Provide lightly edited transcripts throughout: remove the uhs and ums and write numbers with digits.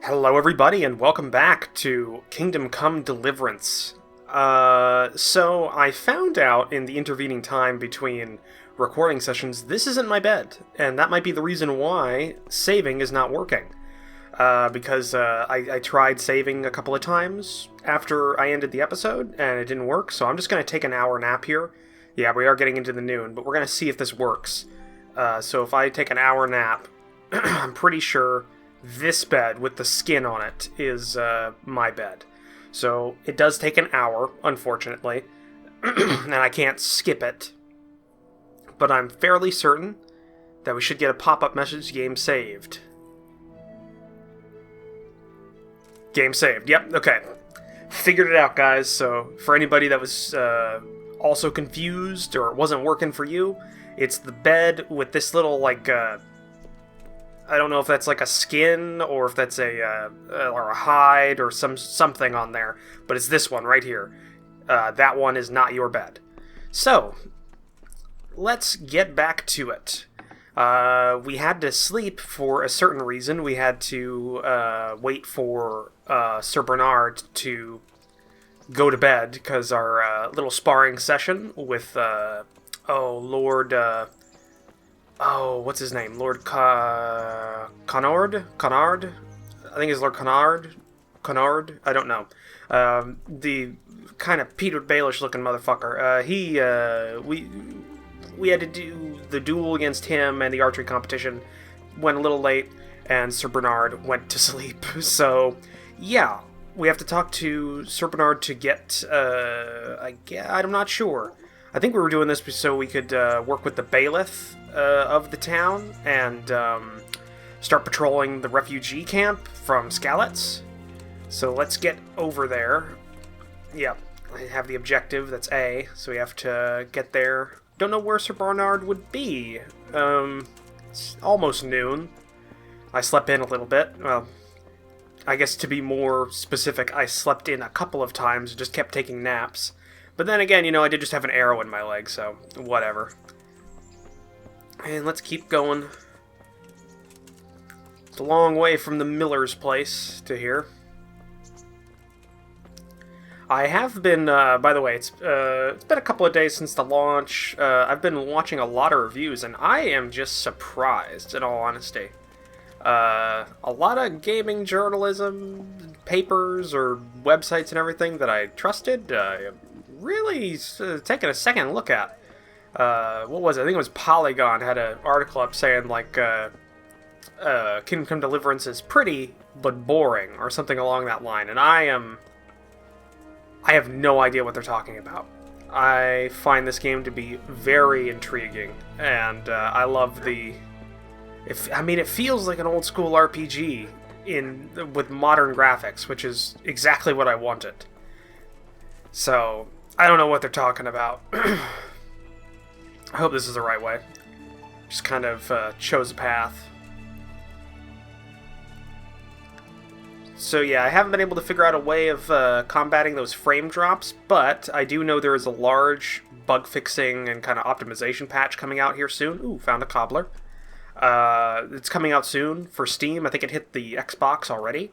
Hello everybody and welcome back to Kingdom Come Deliverance. So I found out in the intervening time between recording sessions this isn't my bed, and that might be the reason why saving is not working. Because I tried saving a couple of times after I ended the episode, and it didn't work, so I'm just going to take an hour nap here. Yeah, we are getting into the noon, but we're going to see if this works. So if I take an hour nap, I'm pretty sure this bed with the skin on it is my bed. So it does take an hour, unfortunately, and I can't skip it. But I'm fairly certain that we should get a pop-up message, game saved. Game saved, yep, okay. Figured it out, guys, so for anybody that was also confused or it wasn't working for you, it's the bed with this little, I don't know if that's like a skin or if that's or a hide or something on there, but it's this one right here. That one is not your bed. So, let's get back to it. We had to sleep for a certain reason. We had to wait for Sir Bernard to go to bed because our little sparring session with, Lord... what's his name? Lord Connard? Connard? I think it's Lord Connard. Connard? I don't know. The kind of Peter Baelish looking motherfucker. We had to do the duel against him and the archery competition. Went a little late, and Sir Bernard went to sleep. So, yeah, we have to talk to Sir Bernard to get, I'm not sure. I think we were doing this so we could work with the bailiff of the town and start patrolling the refugee camp from Skalitz. So let's get over there. Yep, I have the objective, that's A, so we have to get there. Don't know where Sir Bernard would be. It's almost noon. I slept in a little bit. Well, I guess to be more specific, I slept in a couple of times, just kept taking naps. But then again, I did just have an arrow in my leg, so whatever. And let's keep going. It's a long way from the miller's place to here. I have been, by the way, it's been a couple of days since the launch. I've been watching a lot of reviews, and I am just surprised, in all honesty. A lot of gaming journalism, papers, or websites and everything that I trusted, really taking a second look at. What was it? I think it was Polygon had an article up saying, Kingdom Come Deliverance is pretty, but boring, or something along that line, and I have no idea what they're talking about. I find this game to be very intriguing, and I love it feels like an old school RPG with modern graphics, which is exactly what I wanted. So, I don't know what they're talking about. I hope this is the right way. Just kind of chose a path. So yeah, I haven't been able to figure out a way of combating those frame drops, but I do know there is a large bug fixing and kind of optimization patch coming out here soon. Ooh, found a cobbler. It's coming out soon for Steam. I think it hit the Xbox already,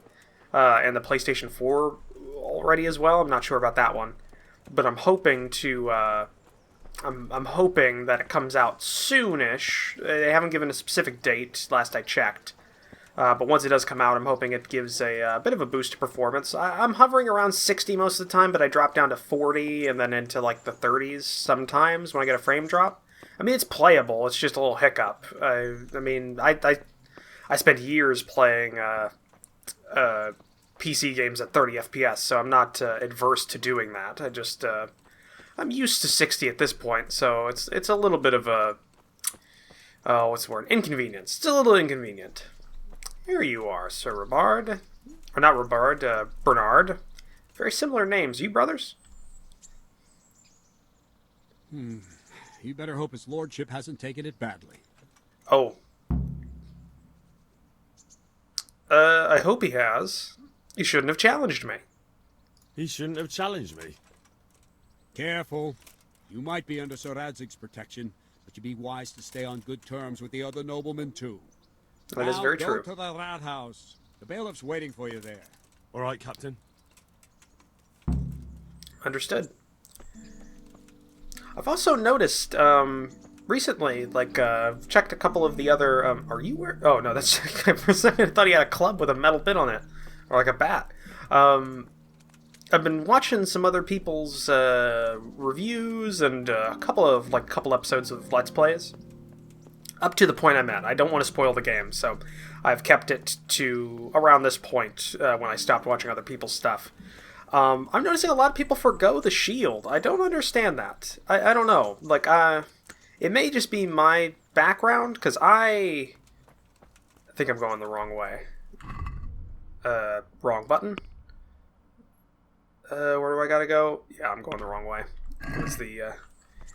and the PlayStation 4 already as well. I'm not sure about that one, but I'm hoping to. I'm hoping that it comes out soonish. They haven't given a specific date, last I checked. But once it does come out, I'm hoping it gives a bit of a boost to performance. I'm hovering around 60 most of the time, but I drop down to 40 and then into the 30s sometimes when I get a frame drop. I mean, it's playable. It's just a little hiccup. I spent years playing PC games at 30 FPS, so I'm not adverse to doing that. I'm used to 60 at this point, so it's a little bit of a... Oh, what's the word? Inconvenience. It's a little inconvenient. Here you are, Sir Bernard. Or not Bernard. Very similar names. You brothers? You better hope his lordship hasn't taken it badly. Oh. I hope he has. He shouldn't have challenged me. He shouldn't have challenged me. Careful. You might be under Sir Radzig's protection, but you'd be wise to stay on good terms with the other noblemen, too. That is very true. Go to the rat house. The bailiff's waiting for you there. All right, Captain. Understood. I've also noticed, recently, like, checked a couple of the other, are you wearing... Oh, no, that's... For a second, I thought he had a club with a metal bit on it. Or, like, a bat. I've been watching some other people's, reviews and a couple episodes of Let's Plays. Up to the point I'm at. I don't want to spoil the game, so I've kept it to around this point, when I stopped watching other people's stuff. I'm noticing a lot of people forgo the shield. I don't understand that. I don't know. Like, it may just be my background, because I think I'm going the wrong way. Wrong button. Where do I gotta go? Yeah, I'm going the wrong way.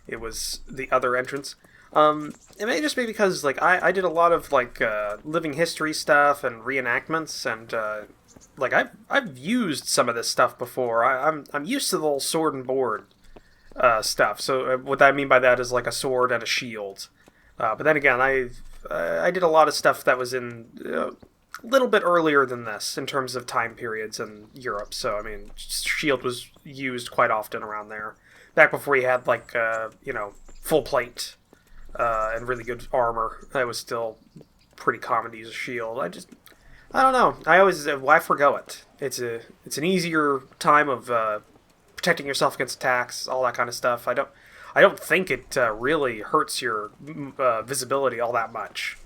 It was the other entrance. It may just be because, like, I did a lot of, like, living history stuff and reenactments, and, like, I've used some of this stuff before. I'm used to the whole sword and board, stuff. So what I mean by that is, like, a sword and a shield. But then again, I did a lot of stuff that was in a little bit earlier than this in terms of time periods in Europe. So, I mean, shield was used quite often around there. Back before you had, like, full plate, and really good armor. That was still pretty common to use a shield. I don't know. I forgo it. It's an easier time of protecting yourself against attacks, all that kind of stuff. I don't think it really hurts your visibility all that much.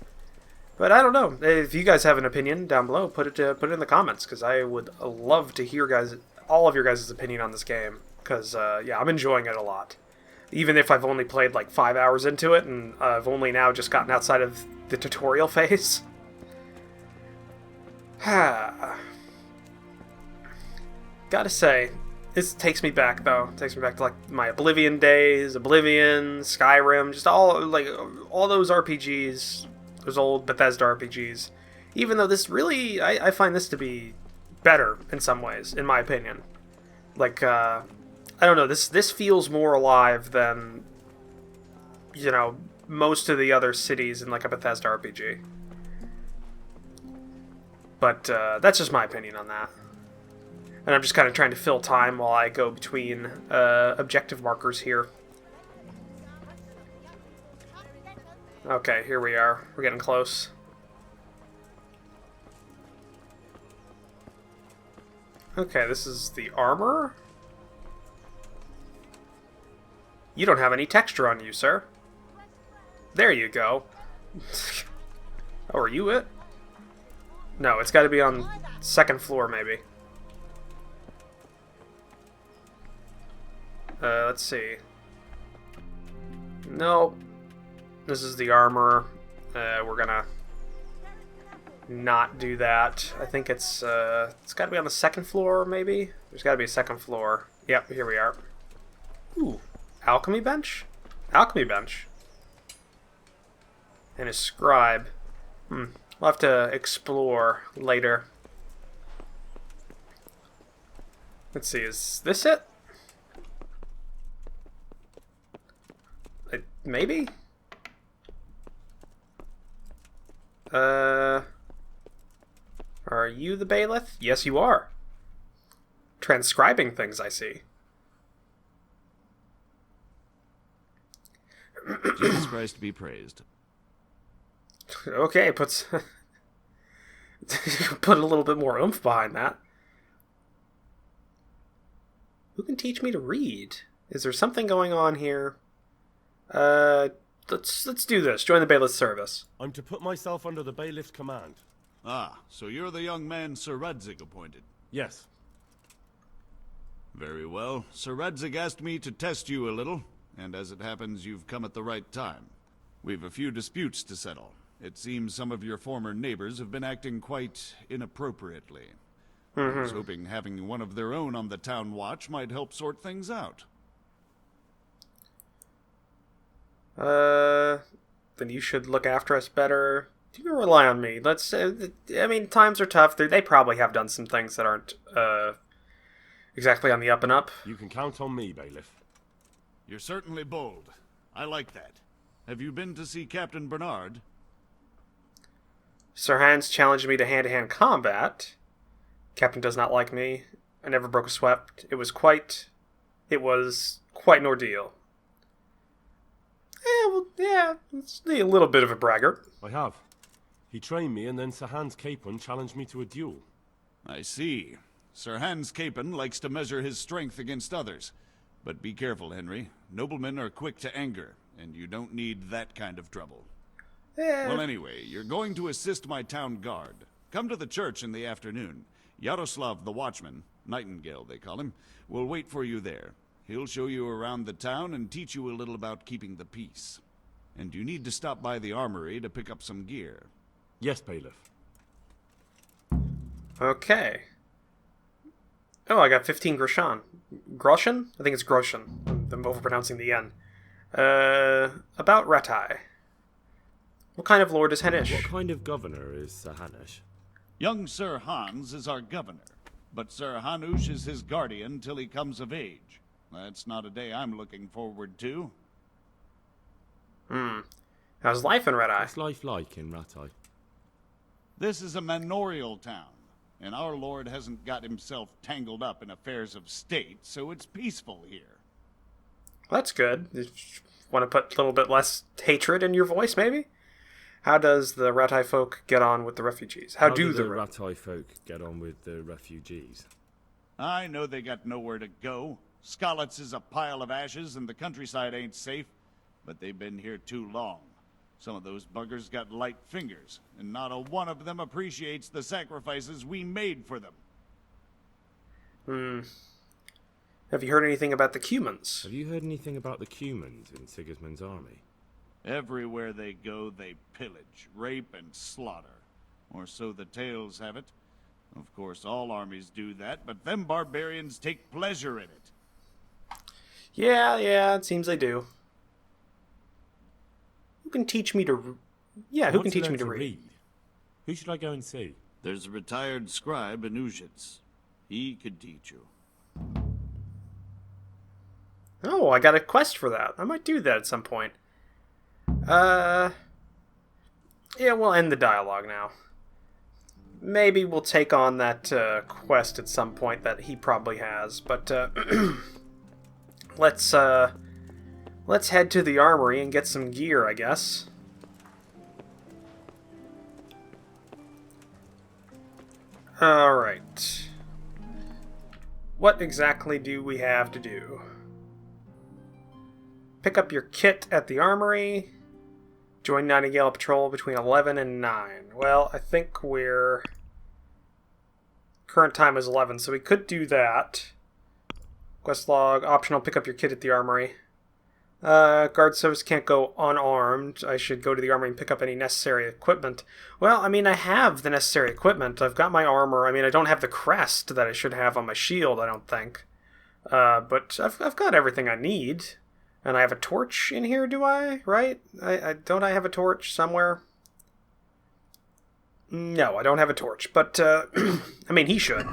But I don't know. If you guys have an opinion down below, put it in the comments, because I would love to hear all of your guys' opinion on this game. Because yeah, I'm enjoying it a lot. Even if I've only played like 5 hours into it, and I've only now just gotten outside of the tutorial phase. Gotta say, this takes me back, though. It takes me back to, like, my Oblivion days, Oblivion, Skyrim, just all those RPGs, those old Bethesda RPGs. Even though this really, I find this to be better in some ways, in my opinion. Like, I don't know, this feels more alive than, most of the other cities in, like, a Bethesda RPG. But that's just my opinion on that. And I'm just kind of trying to fill time while I go between objective markers here. Okay, here we are. We're getting close. Okay, this is the armor. You don't have any texture on you, sir. There you go. Oh, are you it? No, it's got to be on second floor, maybe. Let's see. Nope. This is the armor. We're gonna not do that. I think it's got to be on the second floor, maybe? There's got to be a second floor. Yep, here we are. Ooh. Alchemy bench? Alchemy bench. And a scribe. We'll have to explore later. Let's see, is this it? Maybe? Are you the bailiff? Yes, you are. Transcribing things, I see. Jesus Christ be praised. Okay, put a little bit more oomph behind that. Who can teach me to read? Is there something going on here? Let's do this. Join the bailiff's service. I'm to put myself under the bailiff's command. Ah, so you're the young man Sir Radzig appointed. Yes. Very well. Sir Radzig asked me to test you a little, and as it happens, you've come at the right time. We've a few disputes to settle. It seems some of your former neighbors have been acting quite inappropriately. I was hoping having one of their own on the town watch might help sort things out. Then you should look after us better. You can rely on me. I mean, times are tough. They probably have done some things that aren't, exactly on the up and up. You can count on me, bailiff. You're certainly bold. I like that. Have you been to see Captain Bernard? Sir Hans challenged me to hand-to-hand combat. Captain does not like me. I never broke a sweat. It was quite an ordeal. It's a little bit of a braggart. I have. He trained me, and then Sir Hans Capon challenged me to a duel. I see. Sir Hans Capon likes to measure his strength against others. But be careful, Henry. Noblemen are quick to anger, and you don't need that kind of trouble. Well, anyway, you're going to assist my town guard. Come to the church in the afternoon. Yaroslav the Watchman, Nightingale they call him, will wait for you there. He'll show you around the town and teach you a little about keeping the peace. And you need to stop by the armory to pick up some gear. Yes, bailiff. Okay. Oh, I got 15 groschen. Groschen? I think it's groschen. I'm overpronouncing the N. About Ratai. What kind of lord is Henish? What kind of governor is Sir Hanush? Young Sir Hans is our governor, but Sir Hanush is his guardian till he comes of age. That's not a day I'm looking forward to. How's life in Red Eye? What's life like in Ratai? This is a manorial town, and our lord hasn't got himself tangled up in affairs of state, so it's peaceful here. Well, that's good. You want to put a little bit less hatred in your voice, maybe? How does the Ratai folk get on with the refugees? How do the Ratai folk get on with the refugees? I know they got nowhere to go. Skalitz is a pile of ashes, and the countryside ain't safe, but they've been here too long. Some of those buggers got light fingers, and not a one of them appreciates the sacrifices we made for them. Have you heard anything about the Cumans? Have you heard anything about the Cumans in Sigismund's army? Everywhere they go, they pillage, rape, and slaughter. Or so the tales have it. Of course, all armies do that, but them barbarians take pleasure in it. Yeah, it seems they do. Who can teach me to... Yeah, who can teach me to read? Who should I go and see? There's a retired scribe in Uzhitz. He could teach you. Oh, I got a quest for that. I might do that at some point. Yeah, we'll end the dialogue now. Maybe we'll take on that quest at some point that he probably has, but let's head to the armory and get some gear, I guess. Alright. What exactly do we have to do? Pick up your kit at the armory. Join Nightingale Patrol between 11 and 9. Well, I think we're... Current time is 11, so we could do that. Quest log, optional, pick up your kit at the armory. Guard service can't go unarmed. I should go to the armory and pick up any necessary equipment. Well, I mean, I have the necessary equipment. I've got my armor. I mean, I don't have the crest that I should have on my shield, I don't think. But I've got everything I need. And I have a torch in here, do I? Right? Don't I have a torch somewhere? No, I don't have a torch. But, I mean, he should.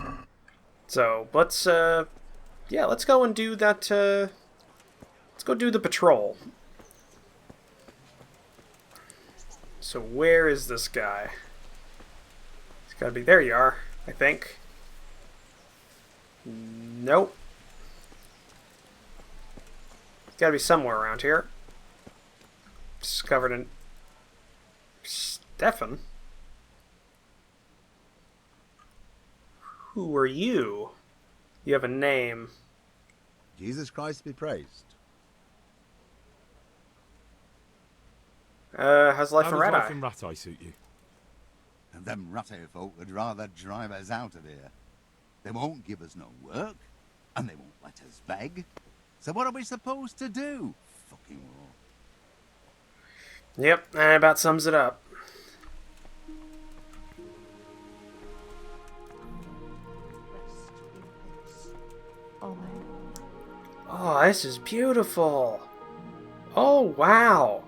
So, let's go and do that, let's go do the patrol. So, where is this guy? It's gotta be... There you are, I think. Nope. Gotta be somewhere around here. Discovered in... Stefan? Who are you? You have a name. Jesus Christ be praised. How's life in How does Red life Eye? in Ratai suit you? And them Rattay folk would rather drive us out of here. They won't give us no work, and they won't let us beg. So what are we supposed to do? Fucking war. Yep, that about sums it up. Oh, this is beautiful. Oh, wow.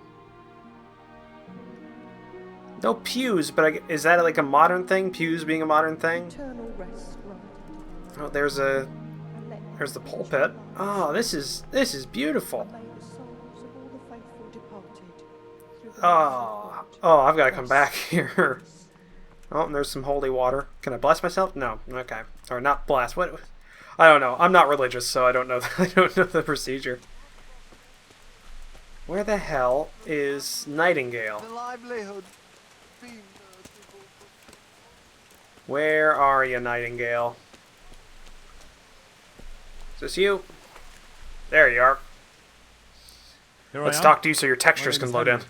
No pews, but is that like a modern thing? Pews being a modern thing? Oh, there's the pulpit. Oh, this is beautiful. Oh, I've got to come back here. Oh, and there's some holy water. Can I bless myself? No. Okay. Or not bless. What? I don't know. I'm not religious, so I don't know. I don't know the procedure. Where the hell is Nightingale? The livelihood. Be merciful. Where are you, Nightingale? Is this you? There you are. Here Let's I am. talk to you so your My textures name can is load in. Henry.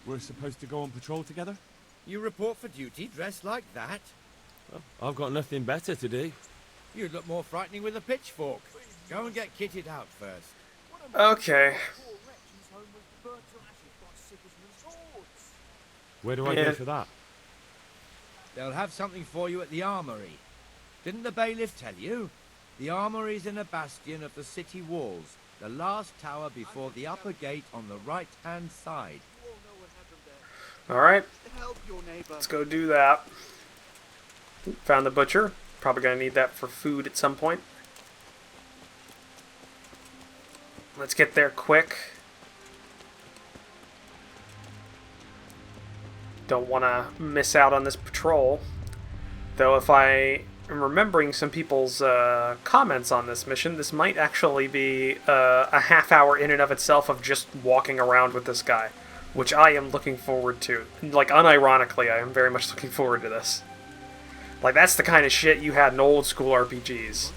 We're supposed to go on patrol together? You report for duty dressed like that? I've got nothing better to do. You'd look more frightening with a pitchfork. Go and get kitted out first. Okay. Where do I Yeah. go for that? They'll have something for you at the armory. Didn't the bailiff tell you? The armory's in a bastion of the city walls, the last tower before the upper gate on the right-hand side. Alright. Help your neighbor. Let's go do that. Found the butcher. Probably gonna need that for food at some point. Let's get there quick. Don't want to miss out on this patrol. Though if I am remembering some people's comments on this mission, this might actually be a half hour in and of itself of just walking around with this guy. Which I am looking forward to. Like, unironically, I am very much looking forward to this. Like, that's the kind of shit you had in old school RPGs.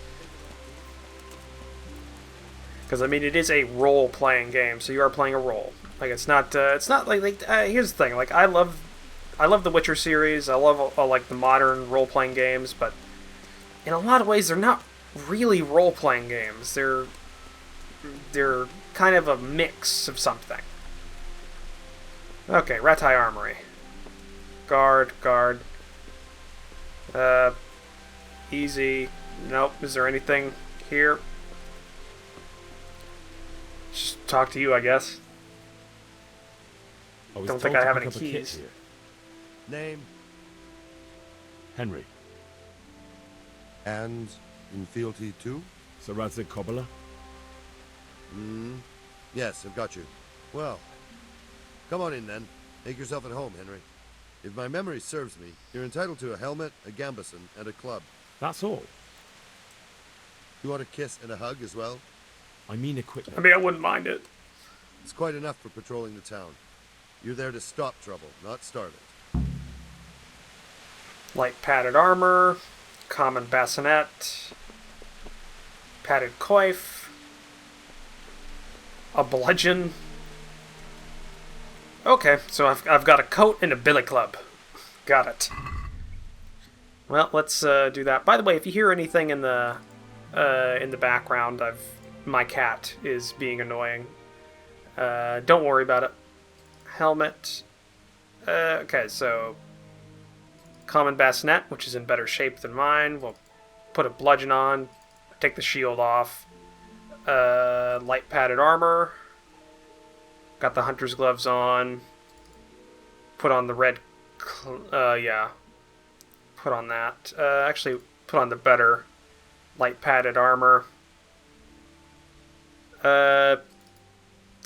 Because, I mean, it is a role-playing game, so you are playing a role. Like, it's not like here's the thing, like, I love the Witcher series, I love, like, the modern role-playing games, but in a lot of ways, they're not really role-playing games. They're kind of a mix of something. Okay, Ratai Armory. Guard. Easy. Nope. Is there anything here? Just talk to you, I guess. I was Don't told think I to have pick any up a kit keys. here. Name Henry. and in fealty too? Sir Radzig Cobbler. Yes, I've got you. Well, come on in then. Make yourself at home, Henry. If my memory serves me, you're entitled to a helmet, a gambeson, and a club. That's all. You want a kiss and a hug as well? I mean I equipment. mean, I wouldn't mind it. It's quite enough for patrolling the town. You're there to stop trouble, not start it. Light padded armor. Common bassinet. Padded coif. A bludgeon. Okay, so I've got a coat and a billy club. Got it. Well, let's do that. By the way, if you hear anything in the background, my cat is being annoying. Don't worry about it. Helmet. Okay, so common bassinet, which is in better shape than mine. We'll put a bludgeon on. Take the shield off. Light padded armor. Got the hunter's gloves on. Put on the red... yeah. Put on that. Actually, put on the better light padded armor.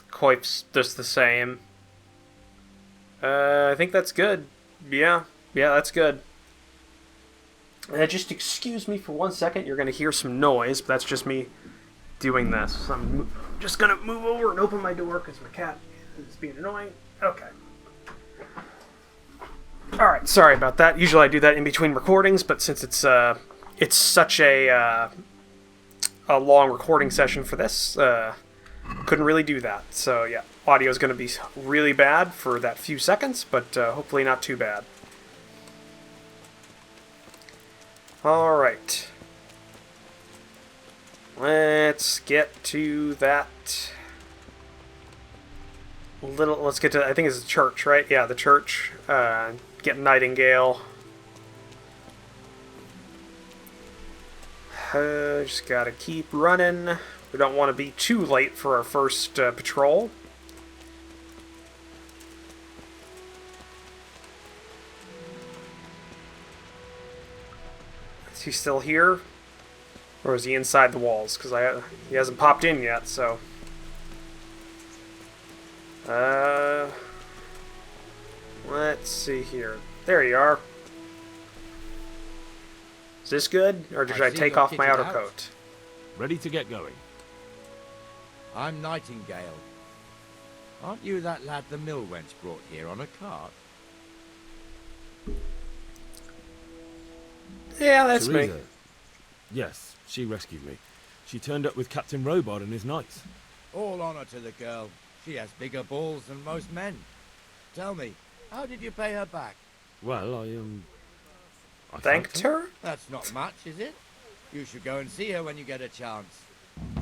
Coif's just the same. I think that's good. Yeah, that's good. Just excuse me for 1 second. You're going to hear some noise, but that's just me doing this. I'm just going to move over and open my door because my cat is being annoying. Okay. Alright, sorry about that. Usually I do that in between recordings, but since it's such a long recording session for this, couldn't really do that. So yeah, audio is going to be really bad for that few seconds, but hopefully not too bad. Alright. Let's get to that let's get to, I think it's the church, right? Yeah, the church. Get Nightingale. Just gotta keep running. We don't want to be too late for our first patrol. Is he still here? Or is he inside the walls? Because he hasn't popped in yet, so... Let's see here. There you are. Is this good, or should I see take you're off my kitted outer out. coat? Ready to get going. I'm Nightingale. Aren't you that lad the mill wench brought here on a cart? Yeah, that's me. Teresa. Yes, she rescued me. She turned up with Captain Robard and his knights. All honor to the girl. She has bigger balls than most men. Tell me, how did you pay her back? Well, I Thanked her? That's not much, is it? You should go and see her when you get a chance.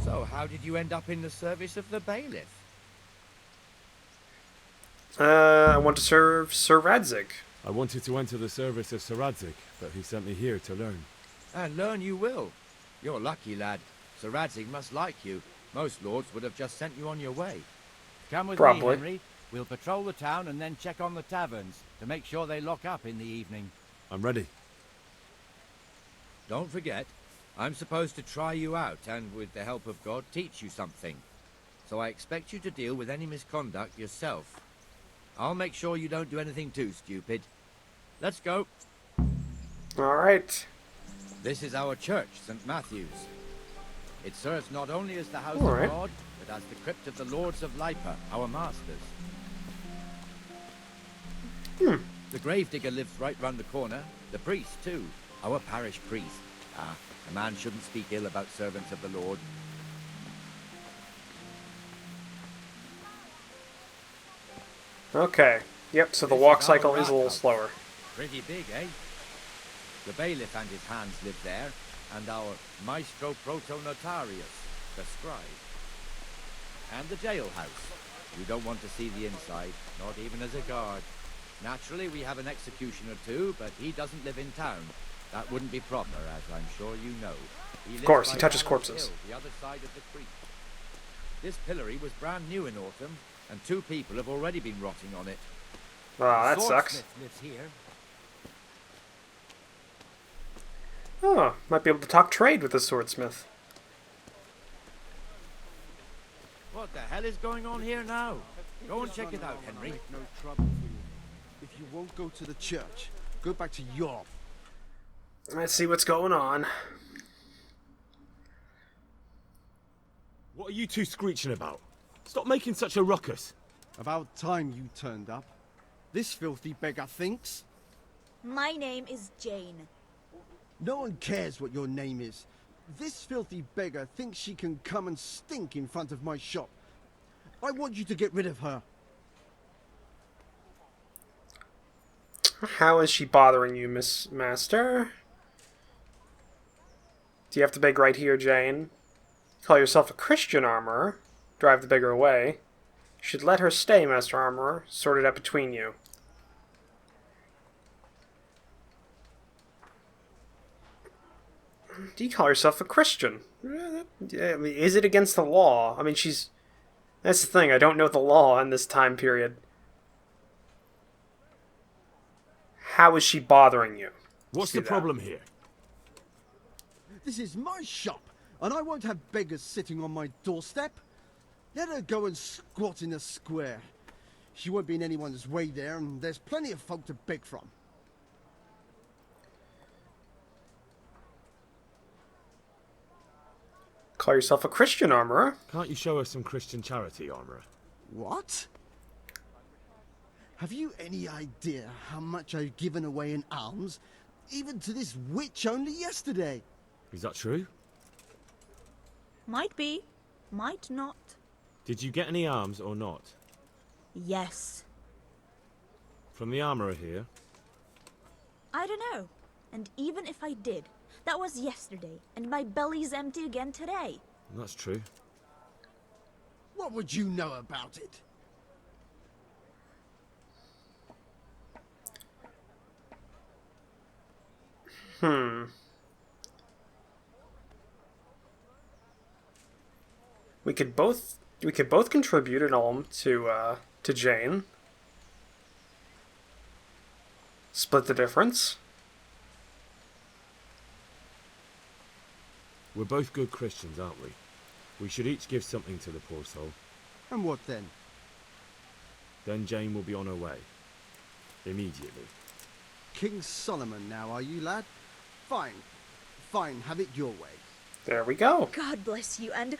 So, how did you end up in the service of the bailiff? I want to serve Sir Radzig. I wanted to enter the service of Sir Radzig, but he sent me here to learn. And learn you will. You're lucky, lad. Sir Radzig must like you. Most lords would have just sent you on your way. Come with Probably. me, Henry. We'll patrol the town and then check on the taverns to make sure they lock up in the evening. I'm ready. Don't forget, I'm supposed to try you out and, with the help of God, teach you something. So I expect you to deal with any misconduct yourself. I'll make sure you don't do anything too stupid. Let's go. Alright. This is our church, St. Matthew's. It serves not only as the house All of right. God, but as the crypt of the Lords of Lipa, our masters. The gravedigger lives right round the corner. The priest, too. Our parish priest. Ah, a man shouldn't speak ill about servants of the Lord. Okay. Yep, so the This walk is our cycle is a little rat slower. Pretty big, eh? The bailiff and his hands live there, and our maestro protonotarius, the scribe. And the jailhouse. You don't want to see the inside, not even as a guard. Naturally, we have an executioner too, but he doesn't live in town. That wouldn't be proper, as I'm sure you know. Of course, he touches corpses. Hill, the other side of the creek. This pillory was brand new in autumn, and 2 people have already been rotting on it. Ah, that sucks. Swordsmith lives here. Oh, might be able to talk trade with the swordsmith. What the hell is going on here now? Go and check it out, Henry. No trouble for you. If you won't go to the church, go back to York. Let's see what's going on. What are you two screeching about? Stop making such a ruckus. About time you turned up. This filthy beggar thinks. My name is Jane. No one cares what your name is. This filthy beggar thinks she can come and stink in front of my shop. I want you to get rid of her. How is she bothering you, Miss Master? Do you have to beg right here, Jane? Call yourself a Christian armorer. Drive the beggar away. You should let her stay, Master Armorer. Sort it out between you. Do you call yourself a Christian? I mean, is it against the law? I mean, she's... That's the thing, I don't know the law in this time period. How is she bothering you? What's See the that? problem here? This is my shop, and I won't have beggars sitting on my doorstep. Let her go and squat in the square. She won't be in anyone's way there, and there's plenty of folk to beg from. Call yourself a Christian armorer? Can't you show us some Christian charity, armourer? What? Have you any idea how much I've given away in alms, even to this witch only yesterday? Is that true? Might be, might not. Did you get any arms or not? Yes. From the armourer here? I don't know. And even if I did, that was yesterday, and my belly's empty again today. That's true. What would you know about it? We could both contribute an alm to Jane. Split the difference. We're both good Christians, aren't we? We should each give something to the poor soul. And what then? Then Jane will be on her way. Immediately. King Solomon now, are you, lad? Fine. Fine, have it your way. There we go. God bless you, and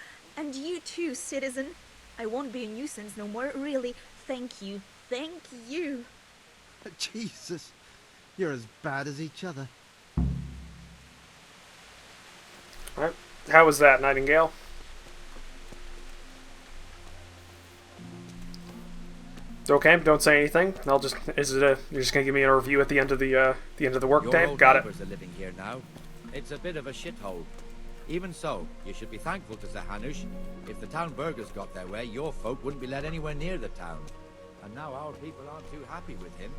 you too, citizen. I won't be a nuisance no more, really. Thank you. Thank you. Jesus, you're as bad as each other. Alright. How was that, Nightingale? Okay, don't say anything. I'll just. You're just gonna give me a review at the end of the workday? Your old Got it. neighbors are living here now. It's a bit of a shithole. Even so, you should be thankful to Sir Hanush. If the town burghers got their way, your folk wouldn't be let anywhere near the town. And now our people aren't too happy with him.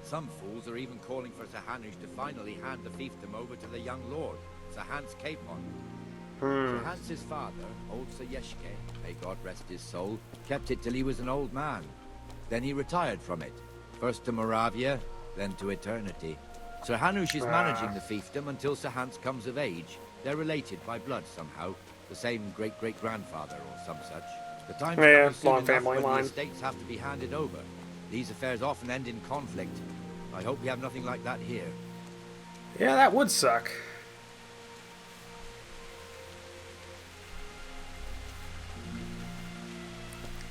Some fools are even calling for Sir Hanush to finally hand the fiefdom over to the young lord, Sir Hans Capon. Sir Hans's father, old Sir Yeshke, may God rest his soul, kept it till he was an old man. Then he retired from it, first to Moravia, then to eternity. Sir Hanush is managing the fiefdom until Sir Hans comes of age. They're related by blood somehow, the same great-great-grandfather or some such. The time comes soon long enough family when the line. estates have to be handed over. These affairs often end in conflict. I hope we have nothing like that here. Yeah, that would suck.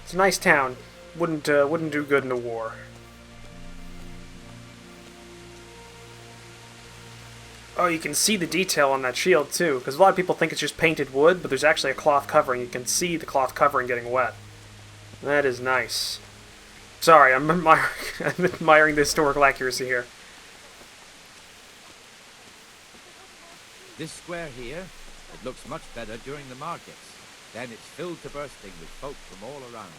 It's a nice town. Wouldn't do good in a war. Oh, you can see the detail on that shield too, because a lot of people think it's just painted wood, but there's actually a cloth covering. You can see the cloth covering getting wet. That is nice. Sorry, I'm admiring the historical accuracy here. This square here, it looks much better during the markets. Then it's filled to bursting with folk from all around.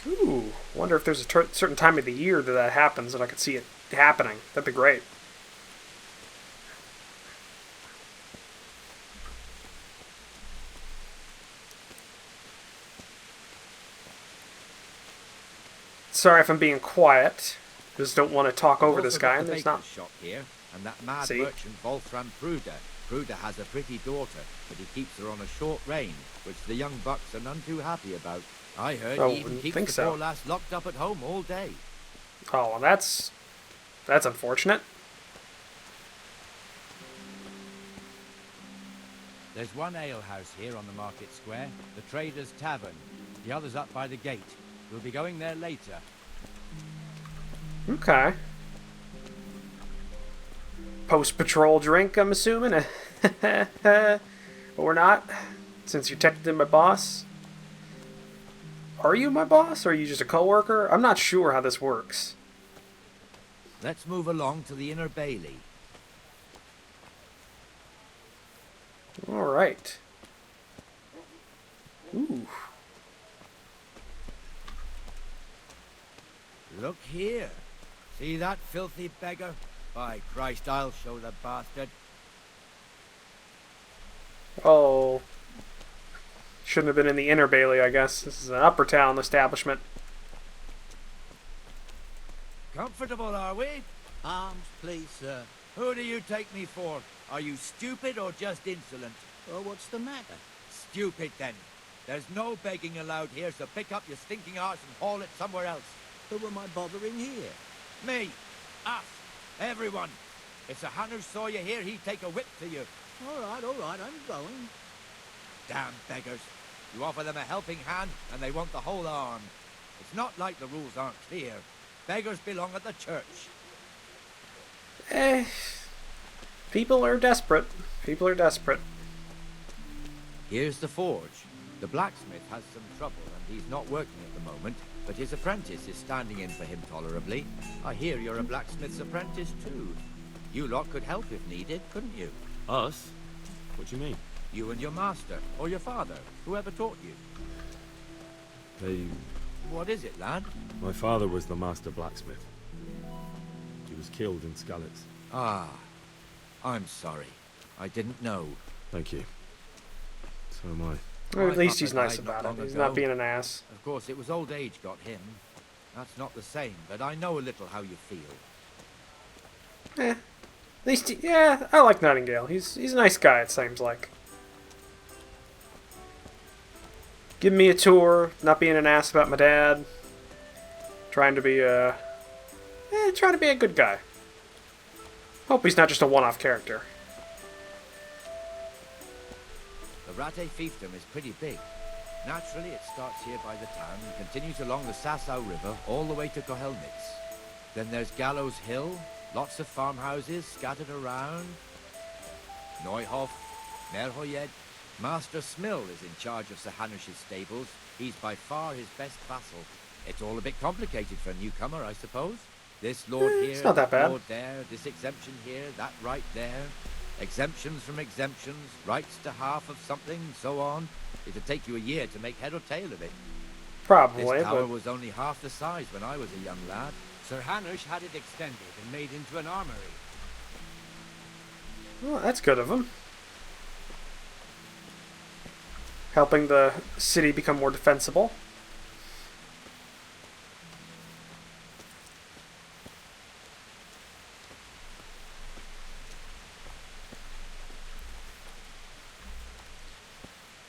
Ooh, wonder if there's a certain time of the year that happens and I could see it happening. That'd be great. Sorry if I'm being quiet. Just don't want to talk over this guy. And there's not. Shop here, and that mad See? merchant Wolfram Pruder. Pruder has a pretty daughter, but he keeps her on a short rein, which the young bucks are none too happy about. I heard Oh, he even keeps think the so. poor lass locked up at home all day. Oh, well, that's unfortunate. There's one alehouse here on the market square, the Trader's Tavern. The other's up by the gate. We'll be going there later. Okay. Post-patrol drink, I'm assuming? Or not, since you're technically my boss. Are you my boss, or are you just a co-worker? I'm not sure how this works. Let's move along to the Inner Bailey. Alright. Ooh. Look here. See that filthy beggar? By Christ, I'll show the bastard. Oh. Shouldn't have been in the Inner Bailey, I guess. This is an upper town establishment. Comfortable, are we? Arms, please, sir. Who do you take me for? Are you stupid or just insolent? Oh, what's the matter? Stupid, then. There's no begging allowed here, so pick up your stinking arse and haul it somewhere else. Who am I bothering here? Me. Us. Everyone. If Sir Hanush saw you here, he'd take a whip to you. All right, I'm going. Damn beggars. You offer them a helping hand, and they want the whole arm. It's not like the rules aren't clear. Beggars belong at the church. People are desperate. People are desperate. Here's the forge. The blacksmith has some trouble, and he's not working at the moment, but his apprentice is standing in for him tolerably. I hear you're a blacksmith's apprentice, too. You lot could help if needed, couldn't you? Us? What do you mean? You and your master, or your father, whoever taught you. What is it, lad? My father was the master blacksmith. He was killed in Skalitz. Ah, I'm sorry. I didn't know. Thank you. So am I. Or I at least thought he's that nice died about not it. long He's ago. not being an ass. Of course, it was old age got him. That's not the same, but I know a little how you feel. At least, yeah, I like Nightingale. He's a nice guy, it seems like. Giving me a tour, not being an ass about my dad. Trying to be a good guy. Hope he's not just a one-off character. The Rate fiefdom is pretty big. Naturally, it starts here by the town and continues along the Sasau River all the way to Kohelnitz. Then there's Gallows Hill, lots of farmhouses scattered around. Neuhof, Merhoyed. Master Smill is in charge of Sir Hanush's stables. He's by far his best vassal. It's all a bit complicated for a newcomer, I suppose. This lord here, it's not that bad. lord there, this exemption here, that right there. Exemptions from exemptions, rights to half of something, so on. It'd take you a year to make head or tail of it. Probably, This tower but was only half the size when I was a young lad. Sir Hanush had it extended and made into an armory. well, that's good of him. Helping the city become more defensible.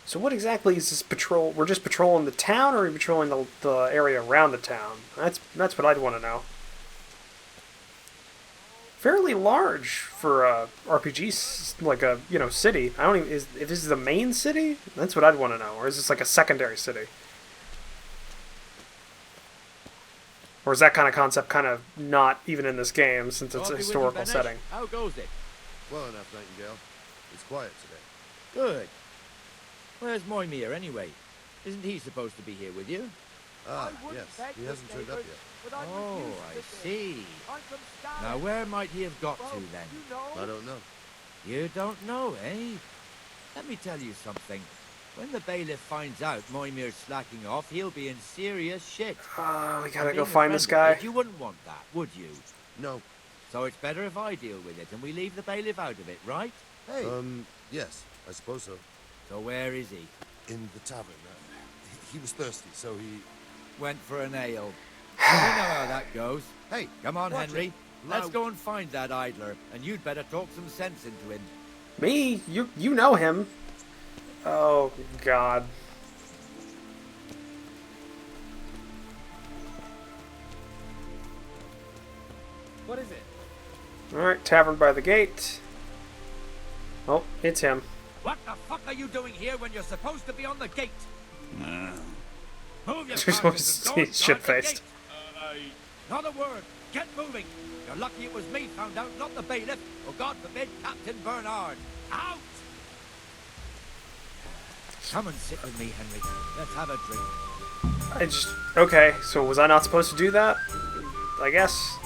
So what exactly is this patrol? We're just patrolling the town, or are we patrolling the area around the town? That's what I'd want to know. Fairly large for a RPG, like a city. I don't even if this is the main city. That's what I'd want to know. Or is this like a secondary city? Or is that kind of concept kind of not even in this game since it's a historical setting? How goes it? Well enough, Nightingale. It's quiet today. Good. Where's Moimir anyway? Isn't he supposed to be here with you? Ah, yes. He hasn't turned up yet. Oh, I see. Now where might he have got to then? I don't know. You don't know, eh? Let me tell you something. When the bailiff finds out Moimir's slacking off, he'll be in serious shit. We gotta Being go a find this friend of guy. his, you wouldn't want that, would you? No. So it's better if I deal with it and we leave the bailiff out of it, right? Hey. Yes, I suppose so. So where is he? In the tavern. He was thirsty, so he... Went for an ale. You know how that goes. Hey, Come on, watch Henry. it. Let's Loud. go and find that idler, and you'd better talk some sense into him. Me? You know him. Oh, God. What is it? Alright, tavern by the gate. Oh, it's him. What the fuck are you doing here when you're supposed to be on the gate? Move your Just carcass and don't he's guard the shit-faced. gate. Not a word. Get moving. You're lucky it was me found out, not the bailiff, or God forbid, Captain Bernard. Out! Come and sit with me, Henry. Let's have a drink. Okay, so was I not supposed to do that? I guess.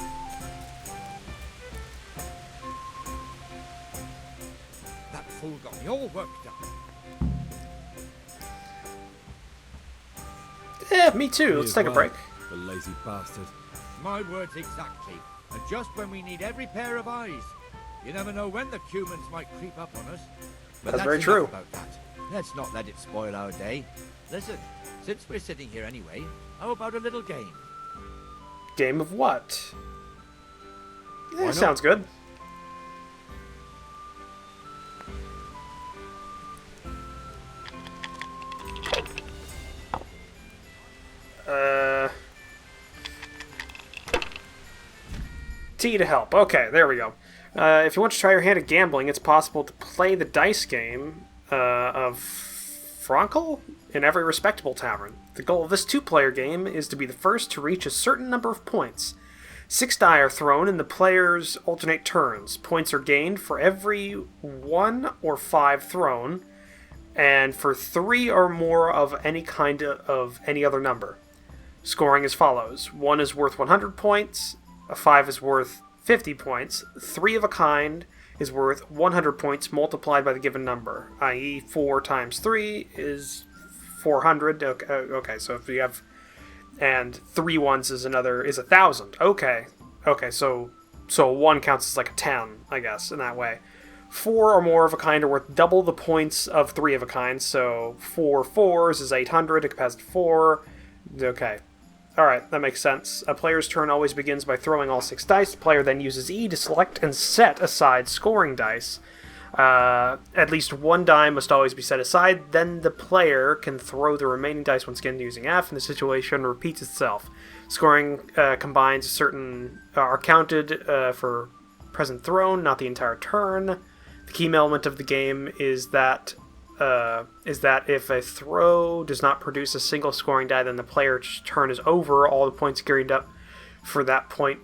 That fool got me all worked up. Yeah, me too. Let's take a break. The lazy bastard. My words exactly. And just when we need every pair of eyes. You never know when the humans might creep up on us. But That's very enough true. About that. Let's not let it spoil our day. Listen, since we're sitting here anyway, how about a little game? Game of what? Yeah, not? sounds good. T to help. Okay, there we go. If you want to try your hand at gambling, it's possible to play the dice game of Frankel in every respectable tavern. The goal of this two-player game is to be the first to reach a certain number of points. 6 die are thrown and the players alternate turns. Points are gained for every 1 or 5 thrown, and for 3 or more of any kind of any other number. Scoring as follows. 1 is worth 100 points, a 5 is worth 50 points, 3 of a kind is worth 100 points multiplied by the given number, i.e. 4 times 3 is 400. Okay, so if you have... And 3 ones is 1,000. Okay, so 1 counts as like a 10, I guess, in that way. 4 or more of a kind are worth double the points of 3 of a kind, so 4 fours is 800, a capacity 4. Okay. Alright, that makes sense. A player's turn always begins by throwing all 6 dice. The player then uses E to select and set aside scoring dice. At least 1 die must always be set aside. Then the player can throw the remaining dice once again using F, and the situation repeats itself. Scoring combines are counted for present thrown, not the entire turn. The key element of the game is that is that if a throw does not produce a single scoring die, then the player's turn is over. All the points gained up for that point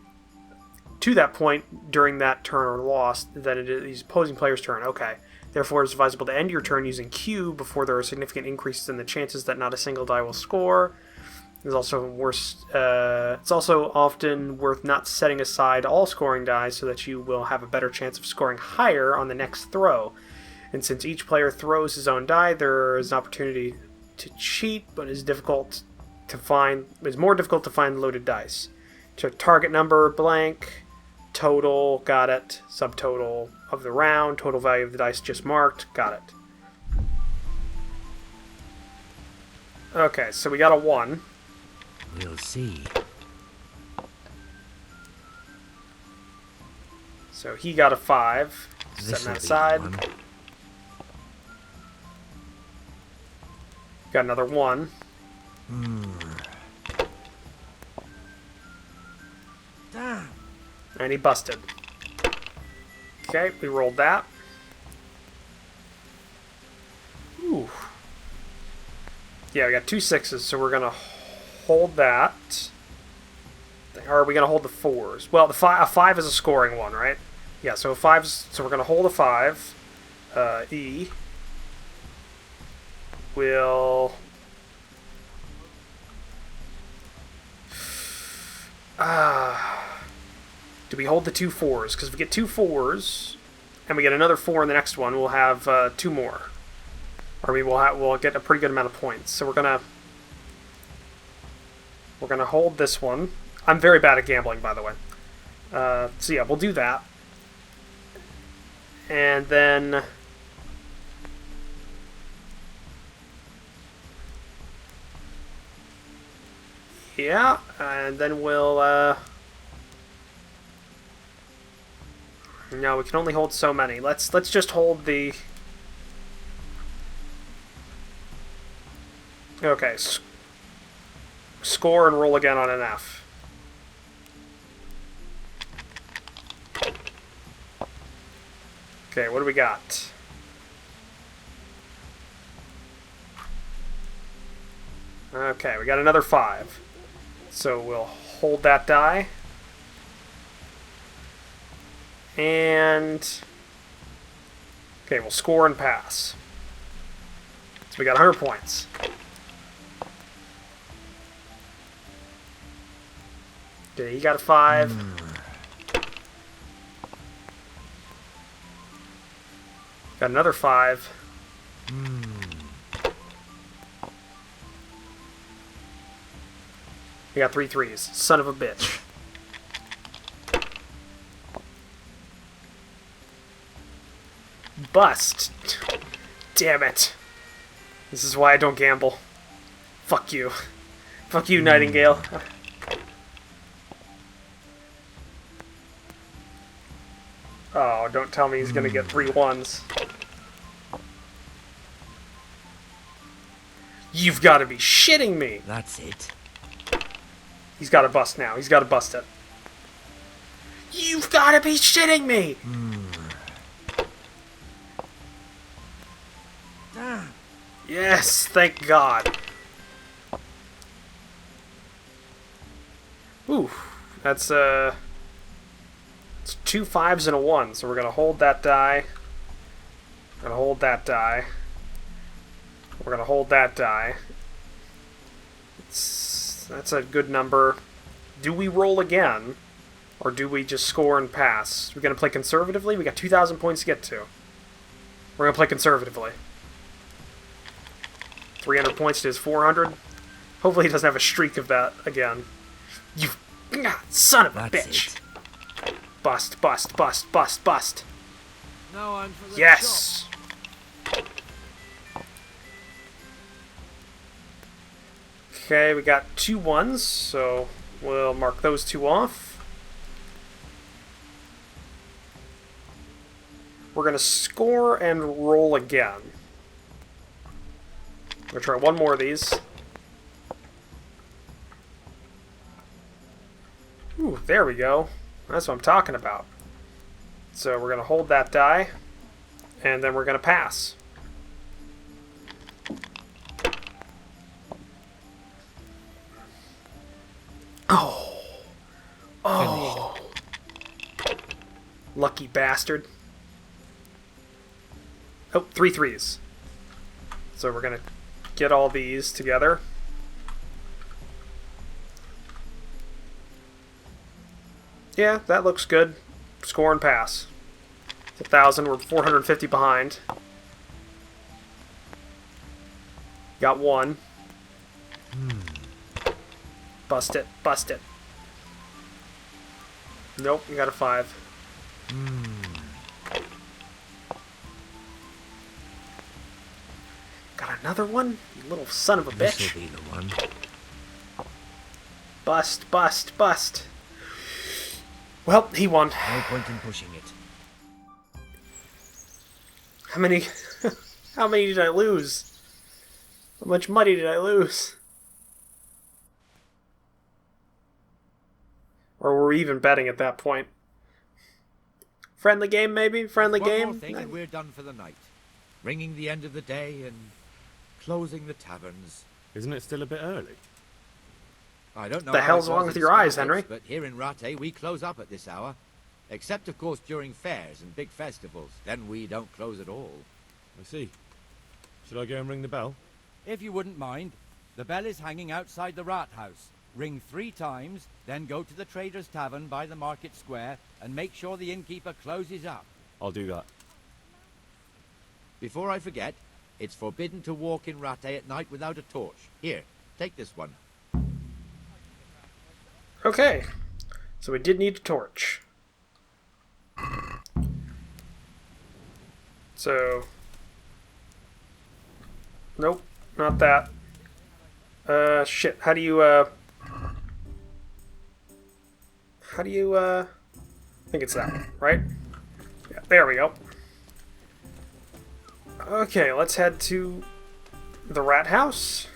to that point during that turn are lost. Then it is the opposing player's turn. Okay. Therefore, it's advisable to end your turn using Q before there are significant increases in the chances that not a single die will score. It's also often worth not setting aside all scoring die so that you will have a better chance of scoring higher on the next throw. And since each player throws his own die, there is an opportunity to cheat, but is more difficult to find loaded dice. Check target number, blank, total, got it, subtotal of the round, total value of the dice just marked, got it. Okay, so we got a 1. We'll see. So he got a 5. Setting that aside. Got another 1. Damn. And he busted. Okay, we rolled that. Ooh. Yeah, we got 2 6s, so we're gonna hold that. Or are we gonna hold the 4s? Well, a 5 is a scoring one, right? Yeah, so so we're gonna hold a 5. E will do we hold the 2 4s? Because if we get 2 4s and we get another 4 in the next one, we'll have 2 more. Or we'll get a pretty good amount of points. So we're gonna hold this one. I'm very bad at gambling, by the way. So yeah, we'll do that. And then yeah, and then we'll no, we can only hold so many. Let's just hold the okay. Score and roll again on an F. Okay, what do we got? Okay, we got another 5. So we'll hold that die. And okay, we'll score and pass. So we got 100 points. Okay, he got a 5. Got another 5. We got 3 3s. Son of a bitch. Bust. Damn it. This is why I don't gamble. Fuck you. Fuck you, Nightingale. Oh, don't tell me he's gonna get 3 1s. You've got to be shitting me. That's it. He's got to bust now. He's got to bust it. You've got to be shitting me. Yes, thank God. Ooh, that's it's 2 5s and a 1, so we're gonna hold that die. We're gonna hold that die. We're gonna hold that die. That's a good number. Do we roll again, or do we just score and pass? We're gonna play conservatively. We got 2,000 points to get to. We're gonna play conservatively. 300 points to his 400. Hopefully he doesn't have a streak of that again. You son of a bitch. Bust, bust, bust, bust, bust. Now I'm for the yes. shop. Okay, we got 2 1s, so we'll mark those 2 off. We're gonna score and roll again. We're gonna try 1 more of these. Ooh, there we go. That's what I'm talking about. So we're going to hold that die, and then we're going to pass. Oh. Lucky bastard. Oh, 3 threes. So we're going to get all these together. Yeah, that looks good. Score and pass. 1,000. We're 450 behind. Got 1. Bust it. Bust it. Nope, you got a 5. Got another one? You little son of a bitch. This'll be the one. Bust, bust, bust. Well, he won. No point in pushing it. How many... How many did I lose? How much money did I lose? Or were we even betting at that point? Friendly game, maybe? Friendly game? One more thing and we're done for the night. Ringing the end of the day and closing the taverns. Isn't it still a bit early? I don't know The how hell's it was wrong with in your eyes, Scarlets, Henry? But here in Rattay, we close up at this hour. Except, of course, during fairs and big festivals. Then we don't close at all. I see. Should I go and ring the bell? If you wouldn't mind, the bell is hanging outside the rat house. Ring 3 times, then go to the Trader's Tavern by the market square and make sure the innkeeper closes up. I'll do that. Before I forget, it's forbidden to walk in Rattay at night without a torch. Here, take this one. Okay. So we did need a torch. So... Nope, not that. Shit, how do you, I think it's that one, right? Yeah, there we go. Okay, let's head to the rat house.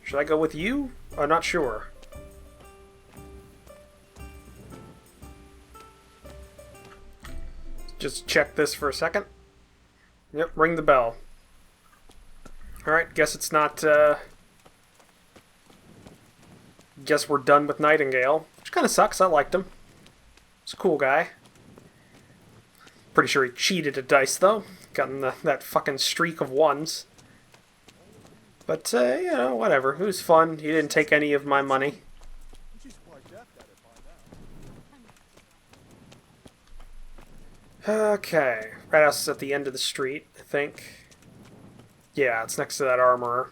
Should I go with you? I'm not sure. Just check this for a second. Yep, ring the bell. Alright, guess it's not, guess we're done with Nightingale. Which kind of sucks, I liked him. He's a cool guy. Pretty sure he cheated at dice, though. Gotten that fucking streak of 1s. But, you know, whatever. It was fun. He didn't take any of my money. Okay. Rat house is at the end of the street, I think. Yeah, it's next to that armorer.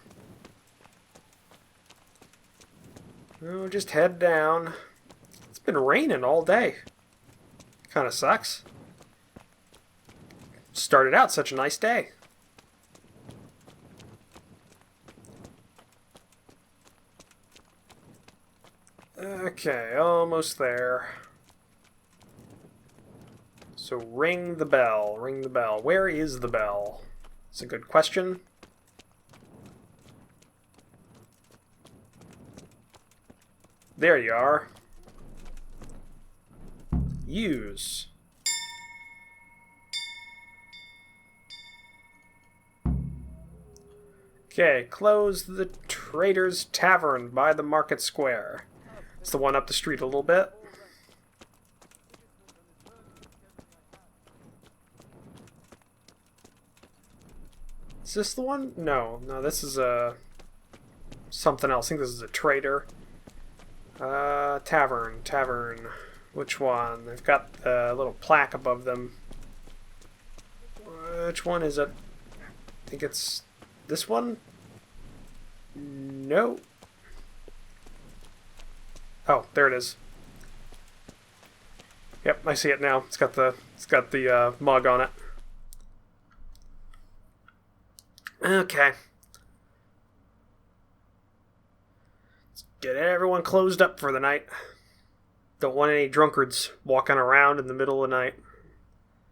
Oh, just head down. It's been raining all day. Kind of sucks. Started out such a nice day. Okay, almost there. So ring the bell, ring the bell. Where is the bell? It's a good question. There you are. Use. Okay, close the Trader's Tavern by the Market Square. It's the one up the street a little bit. Is this the one? No, this is something else. I think this is a trader. Tavern. Which one? They've got a little plaque above them. Which one is it? I think it's this one? No. Oh, there it is. Yep, I see it now. It's got the mug on it. Okay. Let's get everyone closed up for the night. Don't want any drunkards walking around in the middle of the night.